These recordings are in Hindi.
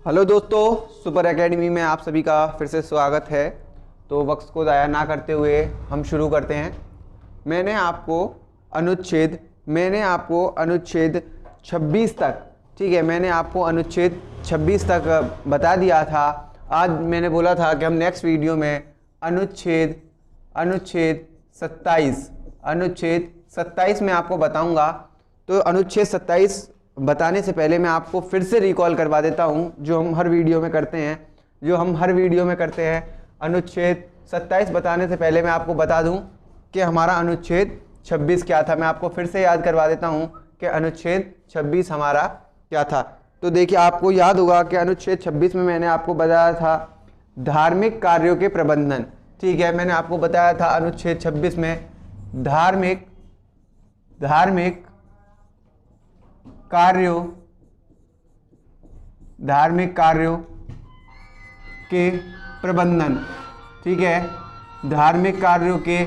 हेलो दोस्तों, सुपर एकेडमी में आप सभी का फिर से स्वागत है। तो वक्त को ज़ाया ना करते हुए हम शुरू करते हैं। मैंने आपको अनुच्छेद 26 तक, ठीक है, मैंने आपको अनुच्छेद 26 तक बता दिया था। आज मैंने बोला था कि हम नेक्स्ट वीडियो में अनुच्छेद 27 में आपको बताऊंगा। तो अनुच्छेद 27 बताने से पहले मैं आपको फिर से रिकॉल करवा देता हूं, जो हम हर वीडियो में करते हैं। अनुच्छेद 27 बताने से पहले मैं आपको बता दूं कि हमारा अनुच्छेद 26 क्या था। मैं आपको फिर से याद करवा देता हूं कि अनुच्छेद 26 हमारा क्या था। तो देखिए, आपको याद होगा कि अनुच्छेद 26 में मैंने आपको बताया था धार्मिक कार्यों के प्रबंधन। ठीक है, मैंने आपको बताया था अनुच्छेद 26 में धार्मिक कार्यों के प्रबंधन। ठीक है, धार्मिक कार्यों के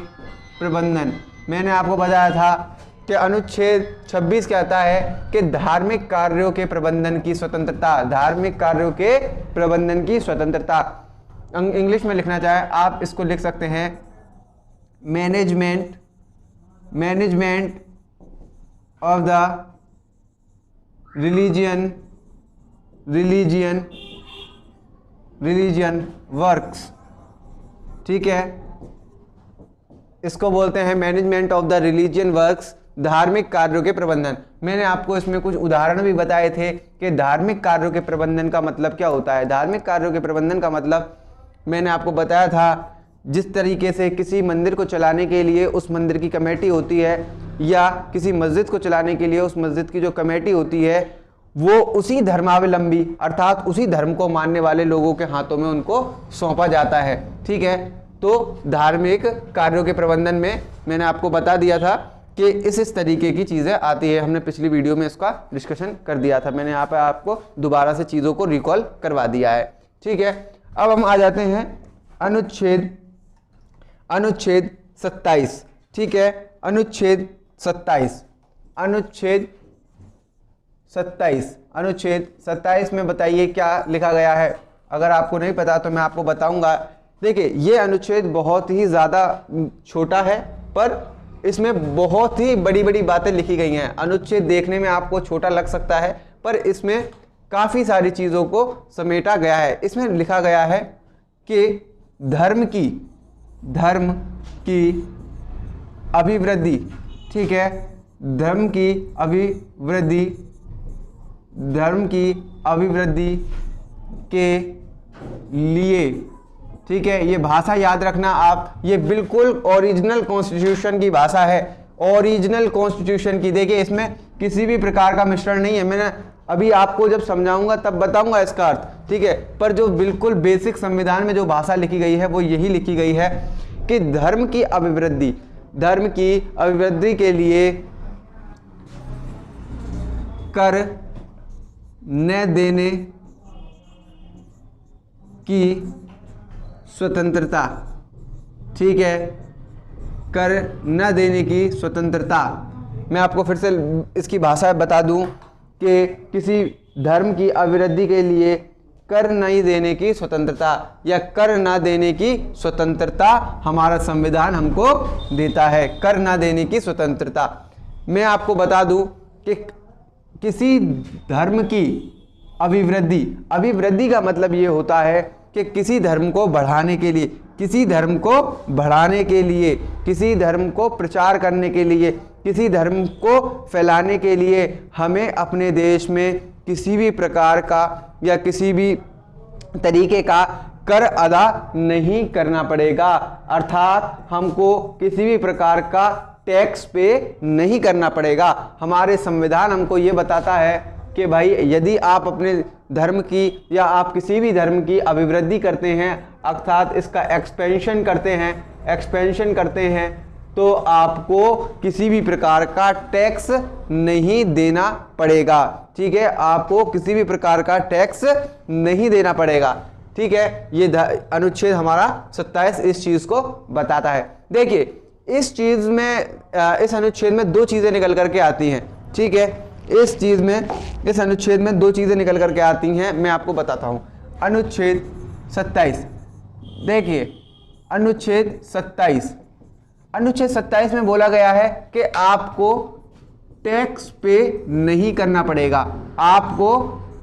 प्रबंधन। मैंने आपको बताया था कि अनुच्छेद 26 कहता है कि धार्मिक कार्यों के प्रबंधन की स्वतंत्रता। इंग्लिश में लिखना चाहे आप इसको लिख सकते हैं management of the religion works. ठीक है, इसको बोलते हैं management of the religion works, धार्मिक कार्यों के प्रबंधन। मैंने आपको इसमें कुछ उदाहरण भी बताए थे कि धार्मिक कार्यों के प्रबंधन का मतलब क्या होता है। धार्मिक कार्यों के प्रबंधन का मतलब मैंने आपको बताया था, जिस तरीके से किसी मंदिर को चलाने के लिए उस मंदिर की कमेटी होती है, या किसी मस्जिद को चलाने के लिए उस मस्जिद की जो कमेटी होती है, वो उसी धर्मावलंबी अर्थात उसी धर्म को मानने वाले लोगों के हाथों में उनको सौंपा जाता है। ठीक है, तो धार्मिक कार्यों के प्रबंधन में मैंने आपको बता दिया था कि इस तरीके की चीज़ें आती है। हमने पिछली वीडियो में इसका डिस्कशन कर दिया था। मैंने यहाँ पर आपको दोबारा से चीज़ों को रिकॉल करवा दिया है। ठीक है, अब हम आ जाते हैं अनुच्छेद 27। ठीक है, अनुच्छेद 27 में बताइए क्या लिखा गया है। अगर आपको नहीं पता तो मैं आपको बताऊंगा। देखिए, ये अनुच्छेद बहुत ही ज़्यादा छोटा है, पर इसमें बहुत ही बड़ी बड़ी बातें लिखी गई हैं। अनुच्छेद देखने में आपको छोटा लग सकता है, पर इसमें काफ़ी सारी चीज़ों को समेटा गया है। इसमें लिखा गया है कि धर्म की अभिवृद्धि, ठीक है, धर्म की अभिवृद्धि के लिए, ठीक है, ये भाषा याद रखना आप, ये बिल्कुल ओरिजिनल कॉन्स्टिट्यूशन की भाषा है, ओरिजिनल कॉन्स्टिट्यूशन की। देखिए, इसमें किसी भी प्रकार का मिश्रण नहीं है। मैंने अभी आपको जब समझाऊंगा तब बताऊंगा इसका अर्थ, ठीक है, पर जो बिल्कुल बेसिक संविधान में जो भाषा लिखी गई है वो यही लिखी गई है कि धर्म की अभिवृद्धि के लिए कर न देने की स्वतंत्रता। ठीक है, कर न देने की स्वतंत्रता। मैं आपको फिर से इसकी भाषा बता दूं कि किसी धर्म की अभिवृद्धि के लिए कर नहीं देने की स्वतंत्रता, या कर ना देने की स्वतंत्रता हमारा संविधान हमको देता है। कर ना देने की स्वतंत्रता। मैं आपको बता दूं कि किसी धर्म की अभिवृद्धि का मतलब ये होता है कि किसी धर्म को बढ़ाने के लिए, किसी धर्म को प्रचार करने के लिए, किसी धर्म को फैलाने के लिए हमें अपने देश में किसी भी प्रकार का या किसी भी तरीके का कर अदा नहीं करना पड़ेगा। अर्थात हमको किसी भी प्रकार का टैक्स पे नहीं करना पड़ेगा। हमारे संविधान हमको ये बताता है कि भाई, यदि आप अपने धर्म की या आप किसी भी धर्म की अभिवृद्धि करते हैं, अर्थात इसका एक्सपेंशन करते हैं, तो आपको किसी भी प्रकार का टैक्स नहीं देना पड़ेगा। ठीक है, आपको किसी भी प्रकार का टैक्स नहीं देना पड़ेगा। ठीक है, ये अनुच्छेद हमारा 27 इस चीज़ को बताता है। देखिए, इस अनुच्छेद में दो चीज़ें निकल करके आती हैं। ठीक है, इस चीज में, इस अनुच्छेद में दो चीजें निकल करके आती हैं, मैं आपको बताता हूं। अनुच्छेद 27, देखिए अनुच्छेद 27, अनुच्छेद 27 में बोला गया है कि आपको टैक्स पे नहीं करना पड़ेगा, आपको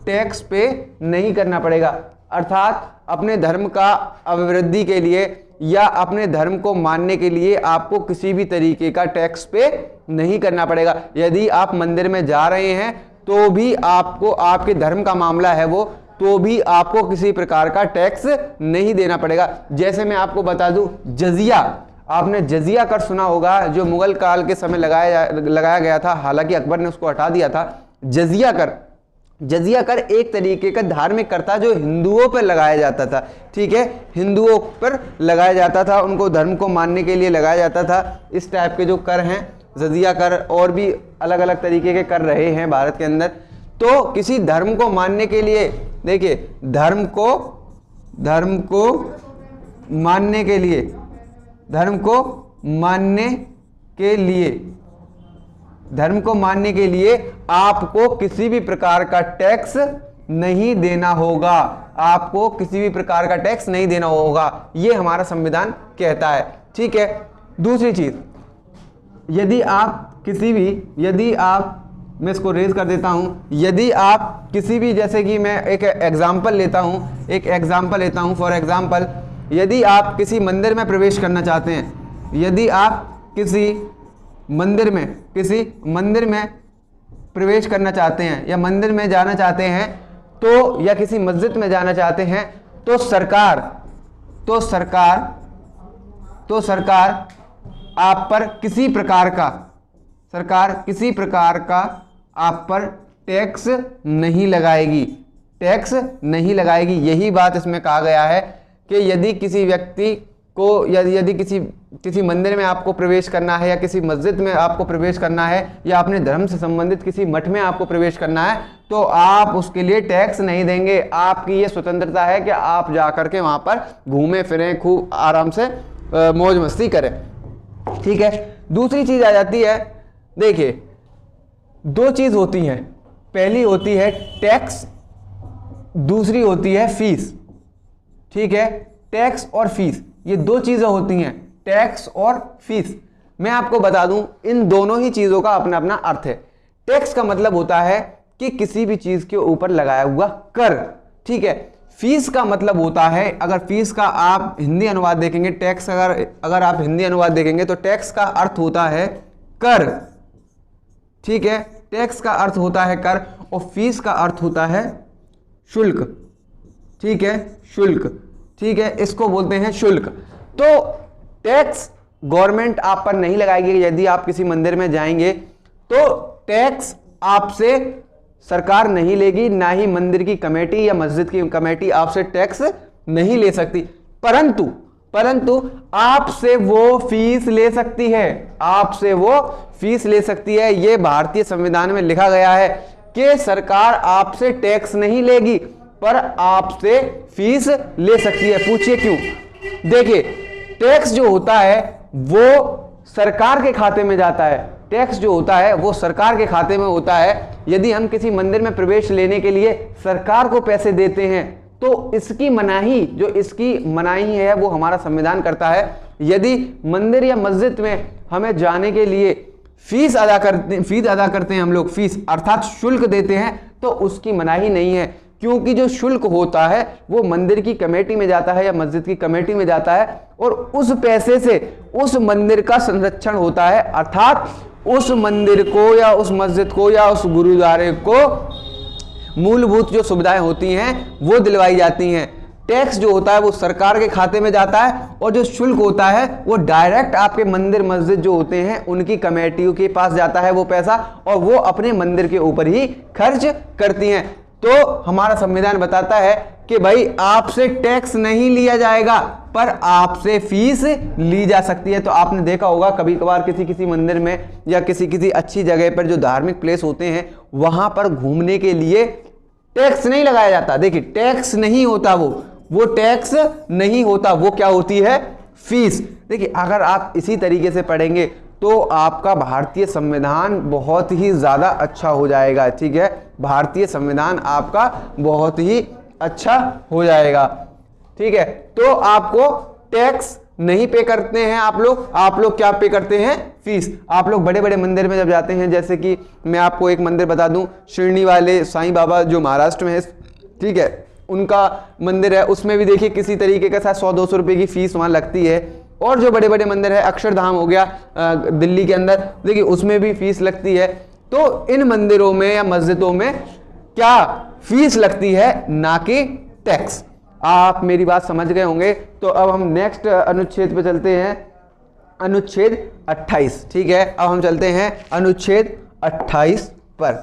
टैक्स पे नहीं करना पड़ेगा, अर्थात अपने धर्म का अभिवृद्धि के लिए या अपने धर्म को मानने के लिए आपको किसी भी तरीके का टैक्स पे नहीं करना पड़ेगा। यदि आप मंदिर में जा रहे हैं तो भी आपको, आपके धर्म का मामला है वो, तो भी आपको किसी प्रकार का टैक्स नहीं देना पड़ेगा। जैसे मैं आपको बता दूं, जजिया, आपने जजिया कर सुना होगा, जो मुगल काल के समय लगाया गया था, हालांकि अकबर ने उसको हटा दिया था। जजिया कर, जजिया कर एक तरीके का धार्मिक कर था जो हिंदुओं पर लगाया जाता था, ठीक है, हिंदुओं पर लगाया जाता था, उनको धर्म को मानने के लिए लगाया जाता था। इस टाइप के जो कर हैं, जजिया कर, और भी अलग अलग तरीके के कर रहे हैं भारत के अंदर। तो किसी धर्म को मानने के लिए, देखिए धर्म को मानने के लिए, धर्म को मानने के लिए, धर्म को मानने के लिए आपको किसी भी प्रकार का टैक्स नहीं देना होगा, आपको किसी भी प्रकार का टैक्स नहीं देना होगा, ये हमारा संविधान कहता है, ठीक है। दूसरी चीज, यदि आप किसी भी, यदि आप, मैं इसको रेज कर देता हूं, यदि आप किसी भी, जैसे कि मैं एक एग्जांपल लेता हूं, एक एग्जांपल लेता हूं, फॉर एग्जांपल यदि आप किसी मंदिर में प्रवेश करना चाहते हैं, यदि आप किसी मंदिर में प्रवेश करना चाहते हैं या मंदिर में जाना चाहते हैं, तो या किसी मस्जिद में जाना चाहते हैं, तो सरकार आप पर किसी प्रकार का, सरकार किसी प्रकार का आप पर टैक्स नहीं लगाएगी, टैक्स नहीं लगाएगी। यही बात इसमें कहा गया है कि यदि किसी व्यक्ति को, यदि किसी मंदिर में आपको प्रवेश करना है या किसी मस्जिद में आपको प्रवेश करना है या अपने धर्म से संबंधित किसी मठ में आपको प्रवेश करना है, तो आप उसके लिए टैक्स नहीं देंगे। आपकी ये स्वतंत्रता है कि आप जा करके वहां पर घूमें फिरें, खूब आराम से मौज मस्ती करें, ठीक है। दूसरी चीज आ जाती है, देखिए दो चीज होती हैं, पहली होती है टैक्स, दूसरी होती है फीस, ठीक है। टैक्स और फीस, ये दो चीजें होती हैं, टैक्स और फीस। मैं आपको बता दूं, इन दोनों ही चीजों का अपना अपना अर्थ है। टैक्स का मतलब होता है कि किसी भी चीज के ऊपर लगाया हुआ कर, ठीक है। फीस का मतलब होता है, अगर फीस का आप हिंदी अनुवाद देखेंगे, टैक्स अगर आप हिंदी अनुवाद देखेंगे तो टैक्स का अर्थ होता है कर, ठीक है। टैक्स का अर्थ होता है कर और फीस का अर्थ होता है शुल्क, ठीक है, शुल्क, ठीक है, इसको बोलते हैं शुल्क। तो टैक्स गवर्नमेंट आप पर नहीं लगाएगी। यदि आप किसी मंदिर में जाएंगे तो टैक्स आपसे सरकार नहीं लेगी, ना ही मंदिर की कमेटी या मस्जिद की कमेटी आपसे टैक्स नहीं ले सकती, परंतु आपसे वो फीस ले सकती है, आपसे वो फीस ले सकती है। ये भारतीय संविधान में लिखा गया है कि सरकार आपसे टैक्स नहीं लेगी पर आपसे फीस ले सकती है। पूछिए क्यों? देखिए, टैक्स जो होता है वो सरकार के खाते में जाता है, टैक्स जो होता है वो सरकार के खाते में होता है। यदि हम किसी मंदिर में प्रवेश लेने के लिए सरकार को पैसे देते हैं तो इसकी मनाही, जो इसकी मनाही है वो हमारा संविधान करता है। यदि मंदिर या मस्जिद में हमें जाने के लिए फीस अदा करते हैं हम लोग, फीस अर्थात शुल्क देते हैं, तो उसकी मनाही नहीं है, क्योंकि जो शुल्क होता है वो मंदिर की कमेटी में जाता है या मस्जिद की कमेटी में जाता है और उस पैसे से उस मंदिर का संरक्षण होता है, अर्थात उस मंदिर को या उस मस्जिद को या उस गुरुद्वारे को मूलभूत जो सुविधाएं होती हैं वो दिलवाई जाती हैं। टैक्स जो होता है वो सरकार के खाते में जाता है और जो शुल्क होता है वो डायरेक्ट आपके मंदिर मस्जिद जो होते हैं उनकी कमेटियों के पास जाता है वो पैसा, और वो अपने मंदिर के ऊपर ही खर्च करती हैं। तो हमारा संविधान बताता है कि भाई आपसे टैक्स नहीं लिया जाएगा पर आपसे फीस ली जा सकती है। तो आपने देखा होगा कभी कभार किसी मंदिर में या किसी अच्छी जगह पर जो धार्मिक प्लेस होते हैं वहां पर घूमने के लिए टैक्स नहीं लगाया जाता। देखिए, टैक्स नहीं होता, वो टैक्स नहीं होता, वो क्या होती है? फीस। देखिए, अगर आप इसी तरीके से पढ़ेंगे तो आपका भारतीय संविधान बहुत ही ज़्यादा अच्छा हो जाएगा। ठीक है, भारतीय संविधान आपका बहुत ही अच्छा हो जाएगा। ठीक है, तो आपको टैक्स नहीं पे करते हैं आप लोग क्या पे करते हैं? फीस। आप लोग बड़े बड़े मंदिर में जब जाते हैं, जैसे कि मैं आपको एक मंदिर बता दूं, शिरडी वाले साईं बाबा जो महाराष्ट्र में है, ठीक है, उनका मंदिर है, उसमें भी देखिए किसी तरीके का 100-200 रुपए की फीस वहां लगती है। और जो बड़े बड़े मंदिर है, अक्षरधाम हो गया दिल्ली के अंदर, देखिए उसमें भी फीस लगती है। तो इन मंदिरों में या मस्जिदों में क्या फीस लगती है, ना कि टैक्स। आप मेरी बात समझ गए होंगे। तो अब हम नेक्स्ट अनुच्छेद पे चलते हैं, अनुच्छेद 28। ठीक है, अब हम चलते हैं अनुच्छेद 28 पर।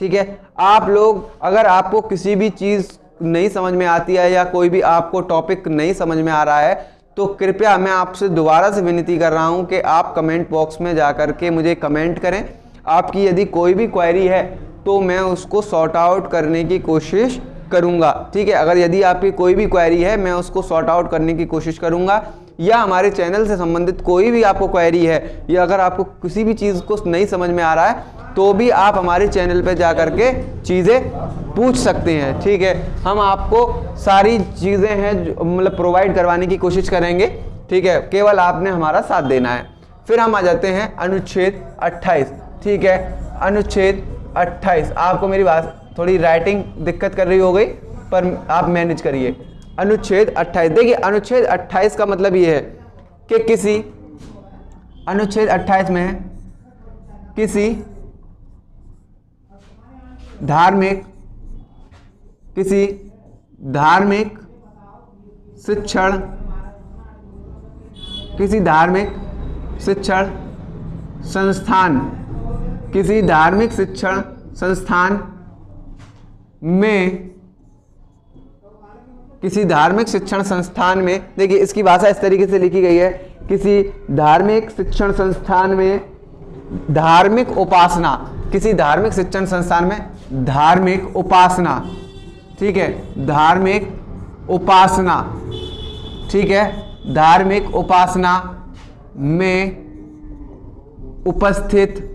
ठीक है, आप लोग अगर आपको किसी भी चीज नहीं समझ में आती है या कोई भी आपको टॉपिक नहीं समझ में आ रहा है, तो कृपया मैं आपसे दोबारा से विनती कर रहा हूं कि आप कमेंट बॉक्स में जाकर के मुझे कमेंट करें। आपकी यदि कोई भी क्वेरी है तो मैं उसको सॉर्ट आउट करने की कोशिश करूंगा। ठीक है, अगर यदि आपकी कोई भी क्वेरी है मैं उसको सॉर्ट आउट करने की कोशिश करूंगा, या हमारे चैनल से संबंधित कोई भी आपको क्वेरी है, या अगर आपको किसी भी चीज़ को नहीं समझ में आ रहा है तो भी आप हमारे चैनल पे जा करके चीज़ें पूछ सकते हैं। ठीक है, हम आपको सारी चीज़ें हैं जो मतलब प्रोवाइड करवाने की कोशिश करेंगे। ठीक है, केवल आपने हमारा साथ देना है। फिर हम आ जाते हैं अनुच्छेद 28। ठीक है, अनुच्छेद 28। आपको मेरी बात थोड़ी राइटिंग दिक्कत कर रही हो गई, पर आप मैनेज करिए। अनुच्छेद 28, देखिए अनुच्छेद 28 का मतलब ये है कि किसी अनुच्छेद 28 में किसी धार्मिक शिक्षण संस्थान, किसी धार्मिक शिक्षण संस्थान में, देखिए इसकी भाषा इस तरीके से लिखी गई है, किसी धार्मिक शिक्षण संस्थान में धार्मिक उपासना, किसी धार्मिक शिक्षण संस्थान में धार्मिक उपासना, ठीक है, धार्मिक उपासना, ठीक है, धार्मिक उपासना में उपस्थित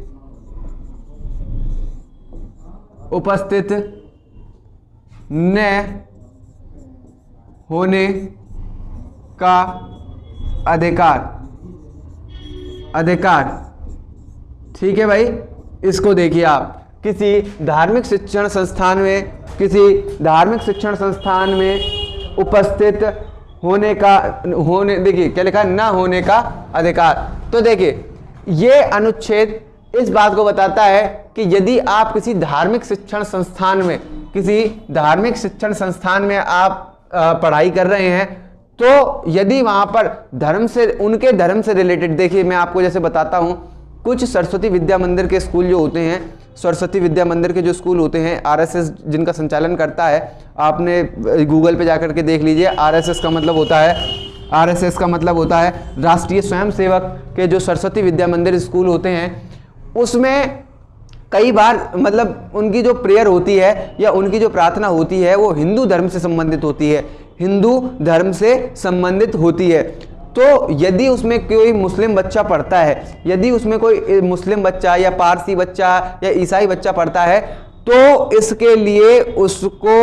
न होने का अधिकार। ठीक है भाई, इसको देखिए आप, किसी धार्मिक शिक्षण संस्थान में उपस्थित होने देखिए क्या लिखा है, न होने का अधिकार। तो देखिए ये अनुच्छेद इस बात को बताता है कि यदि आप किसी धार्मिक शिक्षण संस्थान में आप पढ़ाई कर रहे हैं, तो यदि वहां पर उनके धर्म से रिलेटेड, देखिए मैं आपको जैसे बताता हूं, कुछ सरस्वती विद्या मंदिर के स्कूल जो होते हैं, सरस्वती विद्या मंदिर के जो स्कूल होते हैं, आरएसएस जिनका संचालन करता है, आपने गूगल पे जाकर के देख लीजिए, आरएसएस का मतलब होता है राष्ट्रीय स्वयंसेवक के जो सरस्वती विद्या मंदिर स्कूल होते हैं, उसमें कई बार मतलब उनकी जो प्रेयर होती है या उनकी जो प्रार्थना होती है वो हिंदू धर्म से संबंधित होती है, तो यदि उसमें कोई मुस्लिम बच्चा पढ़ता है, यदि उसमें कोई मुस्लिम बच्चा या पारसी बच्चा या ईसाई बच्चा पढ़ता है, तो इसके लिए उसको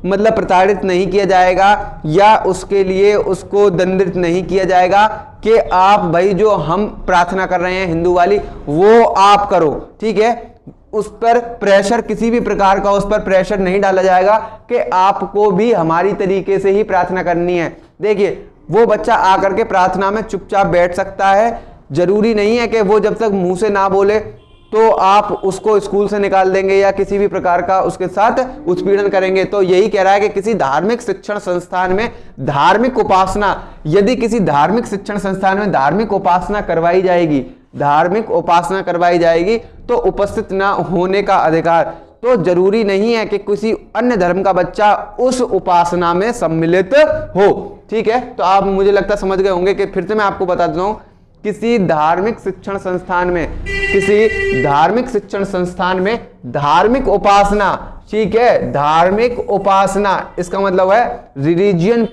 मतलब प्रताड़ित नहीं किया जाएगा या उसके लिए उसको दंडित नहीं किया जाएगा कि आप भाई जो हम प्रार्थना कर रहे हैं हिंदू वाली वो आप करो। ठीक है, उस पर प्रेशर, किसी भी प्रकार का उस पर प्रेशर नहीं डाला जाएगा कि आपको भी हमारी तरीके से ही प्रार्थना करनी है। देखिए वो बच्चा आकर के प्रार्थना में चुपचाप बैठ सकता है, जरूरी नहीं है कि वो जब तक मुंह से ना बोले तो आप उसको स्कूल से निकाल देंगे या किसी भी प्रकार का उसके साथ उत्पीड़न करेंगे। तो यही कह रहा है कि किसी धार्मिक शिक्षण संस्थान में धार्मिक उपासना, यदि किसी धार्मिक शिक्षण संस्थान में धार्मिक उपासना करवाई जाएगी तो उपस्थित ना होने का अधिकार। तो जरूरी नहीं है कि किसी अन्य धर्म का बच्चा उस उपासना में सम्मिलित हो। ठीक है, तो आप मुझे लगता समझ गए होंगे कि फिर से मैं आपको बता देता हूं, किसी धार्मिक शिक्षण संस्थान में धार्मिक उपासना, ठीक है, धार्मिक उपासना, इसका मतलब है रिलीजियन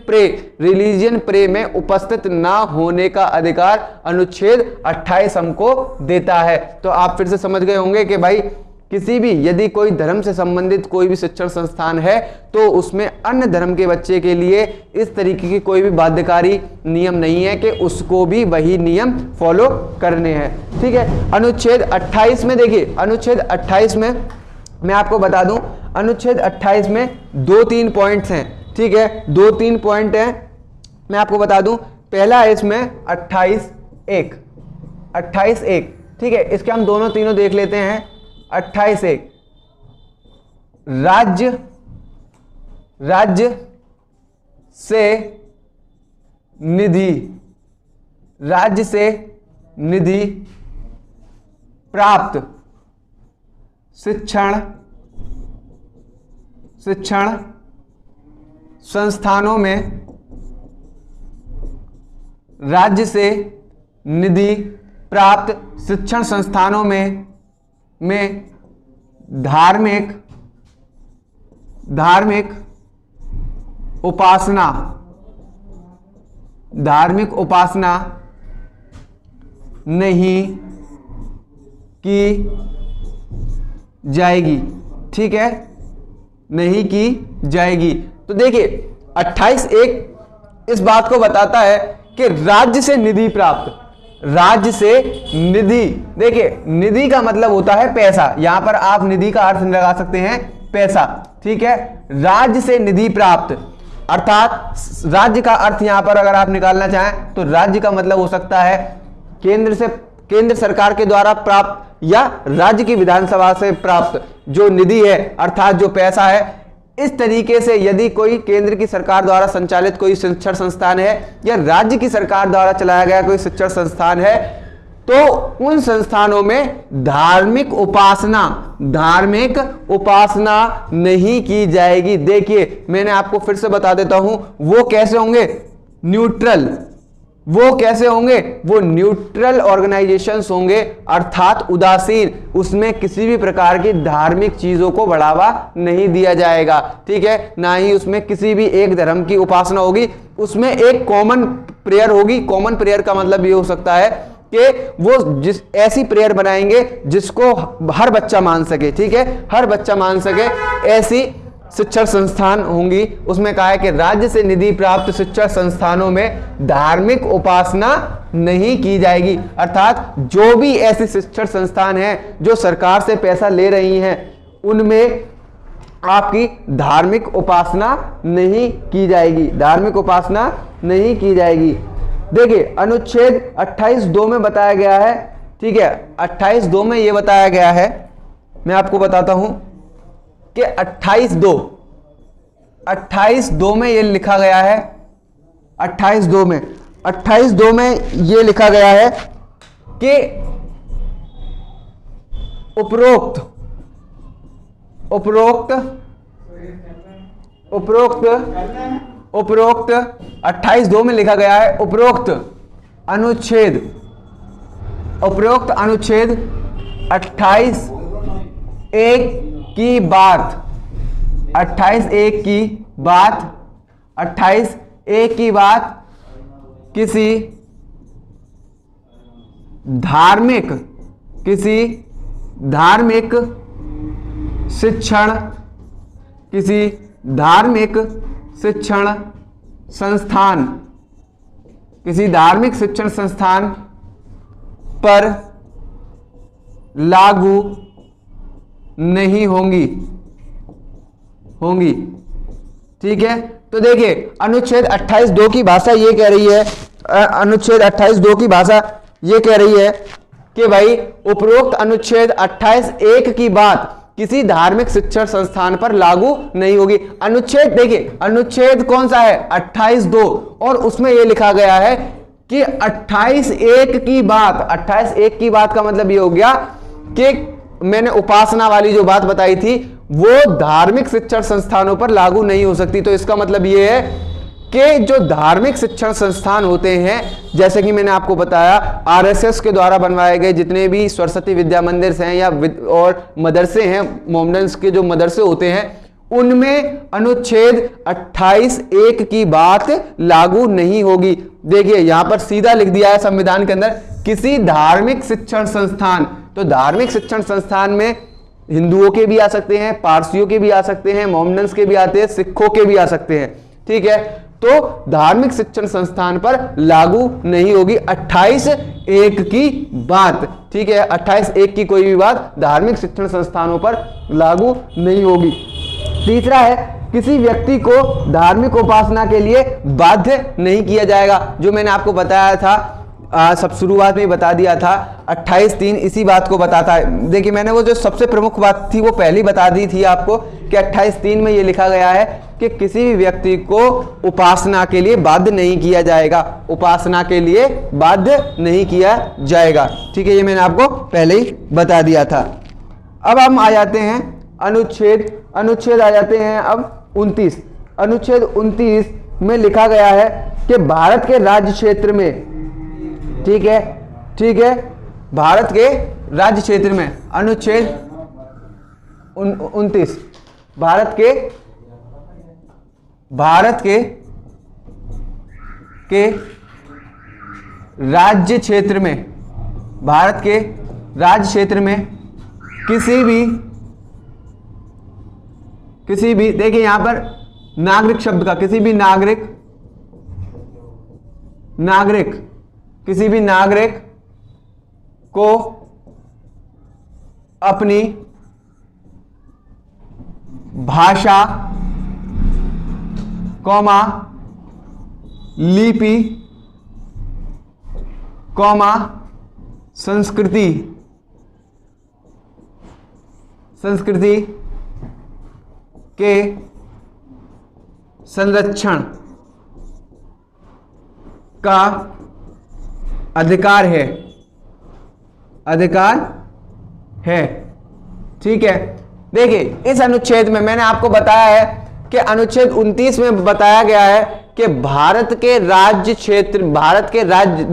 प्रे में उपस्थित ना होने का अधिकार अनुच्छेद 28 हमको देता है। तो आप फिर से समझ गए होंगे कि भाई किसी भी यदि कोई धर्म से संबंधित कोई भी शिक्षण संस्थान है तो उसमें अन्य धर्म के बच्चे के लिए इस तरीके की कोई भी बाध्यकारी नियम नहीं है कि उसको भी वही नियम फॉलो करने हैं। ठीक है, अनुच्छेद 28 में देखिए, अनुच्छेद 28 में मैं आपको बता दूं, अनुच्छेद 28 में 2-3 पॉइंट्स हैं। ठीक है, 2-3 पॉइंट हैं, मैं आपको बता दूं। पहला है इसमें 28(1), 28(1), ठीक है, इसके हम दोनों तीनों देख लेते हैं। 28(1), राज्य से निधि प्राप्त शिक्षण संस्थानों में, राज्य से निधि प्राप्त शिक्षण संस्थानों में धार्मिक उपासना नहीं की जाएगी। ठीक है, नहीं की जाएगी। तो देखिए 28(1) इस बात को बताता है कि राज्य से निधि प्राप्त, राज्य से निधि, देखिए निधि का मतलब होता है पैसा, यहां पर आप निधि का अर्थ लगा सकते हैं पैसा। ठीक है, राज्य से निधि प्राप्त अर्थात राज्य का अर्थ यहां पर अगर आप निकालना चाहें तो राज्य का मतलब हो सकता है केंद्र सरकार के द्वारा प्राप्त या राज्य की विधानसभा से प्राप्त जो निधि है अर्थात जो पैसा है। इस तरीके से यदि कोई केंद्र की सरकार द्वारा संचालित कोई शिक्षण संस्थान है या राज्य की सरकार द्वारा चलाया गया कोई शिक्षण संस्थान है तो उन संस्थानों में धार्मिक उपासना नहीं की जाएगी। देखिए मैंने आपको फिर से बता देता हूं, वो कैसे होंगे, न्यूट्रल, वो कैसे होंगे, वो न्यूट्रल ऑर्गेनाइजेशंस होंगे अर्थात उदासीन, उसमें किसी भी प्रकार की धार्मिक चीजों को बढ़ावा नहीं दिया जाएगा। ठीक है, ना ही उसमें किसी भी एक धर्म की उपासना होगी, उसमें एक कॉमन प्रेयर होगी। कॉमन प्रेयर का मतलब ये हो सकता है कि वो ऐसी प्रेयर बनाएंगे जिसको हर बच्चा मान सके। ठीक है, हर बच्चा मान सके, ऐसी शिक्षण संस्थान होंगी। उसमें कहा है कि राज्य से निधि प्राप्त शिक्षण संस्थानों में धार्मिक उपासना नहीं की जाएगी, अर्थात जो भी ऐसे शिक्षण संस्थान हैं जो सरकार से पैसा ले रही हैं उनमें आपकी धार्मिक उपासना नहीं की जाएगी, धार्मिक उपासना नहीं की जाएगी। देखिए अनुच्छेद 28(2) में बताया गया है। ठीक है, 28(2) में यह बताया गया है, मैं आपको बताता हूं कि 28(2) में ये लिखा गया है, 28(2) में ये लिखा गया है कि उपरोक्त 28(2) में लिखा गया है उपरोक्त अनुच्छेद 28(1) की बात 28(1) की बात किसी धार्मिक शिक्षण संस्थान पर लागू नहीं होंगी। ठीक है, तो देखिए अनुच्छेद 28(2) की भाषा ये कह रही है, अनुच्छेद 28(2) की भाषा ये कह रही है कि भाई उपरोक्त अनुच्छेद 28(1) की बात किसी धार्मिक शिक्षण संस्थान पर लागू नहीं होगी। अनुच्छेद देखिए, अनुच्छेद कौन सा है, 28(2), और उसमें यह लिखा गया है कि 28(1) की बात, 28(1) की बात का मतलब ये हो गया कि मैंने उपासना वाली जो बात बताई थी वो धार्मिक शिक्षण संस्थानों पर लागू नहीं हो सकती। तो इसका मतलब ये है के जो धार्मिक शिक्षण संस्थान होते हैं, जैसे कि मैंने आपको बताया आरएसएस के द्वारा बनवाए गए जितने भी सरस्वती विद्या मंदिर हैं या और मदरसे हैं, मोमडन्स के जो मदरसे होते हैं, उनमें अनुच्छेद 28(1) की बात लागू नहीं होगी। देखिए यहां पर सीधा लिख दिया है संविधान के अंदर, किसी धार्मिक शिक्षण संस्थान। तो धार्मिक शिक्षण संस्थान में हिंदुओं के भी आ सकते हैं, पारसियों के भी आ सकते हैं, मोमडन्स के भी आते हैं, सिखों के भी आ सकते हैं। ठीक है, तो धार्मिक शिक्षण संस्थान पर लागू नहीं होगी 28(1) की बात। ठीक है, 28(1) की कोई भी बात धार्मिक शिक्षण संस्थानों पर लागू नहीं होगी। तीसरा है, किसी व्यक्ति को धार्मिक उपासना के लिए बाध्य नहीं किया जाएगा। जो मैंने आपको बताया था, सब शुरुआत में बता दिया था, 28(3) इसी बात को बताता है। देखिए मैंने वो जो सबसे प्रमुख बात थी वो पहले बता दी थी आपको कि 28(3) में ये लिखा गया है कि किसी भी व्यक्ति को उपासना के लिए बाध्य नहीं किया जाएगा, उपासना के लिए बाध्य नहीं किया जाएगा। ठीक है, ये मैंने आपको पहले ही बता दिया था। अब हम आ जाते हैं अनुच्छेद आ जाते हैं अब 29। अनुच्छेद 29 में लिखा गया है कि भारत के राज्य क्षेत्र में, ठीक है, भारत के राज्य क्षेत्र में, अनुच्छेद 29, भारत के राज्य क्षेत्र में, भारत के राज्य क्षेत्र में किसी भी देखिए यहां पर नागरिक शब्द का, किसी भी नागरिक को अपनी भाषा, लिपि, संस्कृति के संरक्षण का अधिकार है। ठीक है, देखिए इस अनुच्छेद में मैंने आपको बताया है कि अनुच्छेद 29 में बताया गया है कि भारत के राज्य क्षेत्र, भारत के राज्य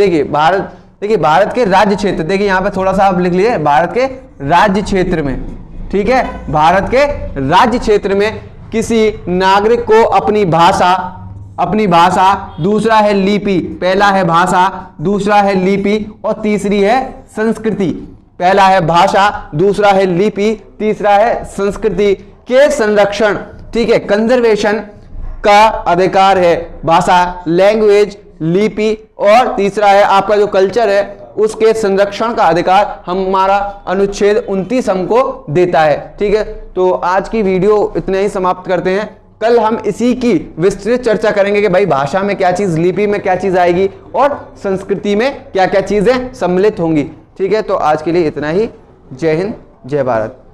क्षेत्र, देखिए यहां पे थोड़ा सा आप लिख लीजिए, भारत के राज्य क्षेत्र में, ठीक है, भारत के राज्य क्षेत्र में किसी नागरिक को अपनी भाषा, दूसरा है लिपि, पहला है भाषा, दूसरा है लिपि और तीसरी है संस्कृति। पहला है भाषा, दूसरा है लिपि, तीसरा है संस्कृति के संरक्षण, ठीक है, कंजर्वेशन का अधिकार है। भाषा, लैंग्वेज, लिपि और तीसरा है आपका जो कल्चर है उसके संरक्षण का अधिकार हमारा अनुच्छेद 29 हमको देता है। ठीक है, तो आज की वीडियो इतने ही समाप्त करते हैं। कल हम इसी की विस्तृत चर्चा करेंगे कि भाई भाषा में क्या चीज, लिपि में क्या चीज आएगी और संस्कृति में क्या क्या चीजें सम्मिलित होंगी। ठीक है, तो आज के लिए इतना ही। जय हिंद, जय भारत।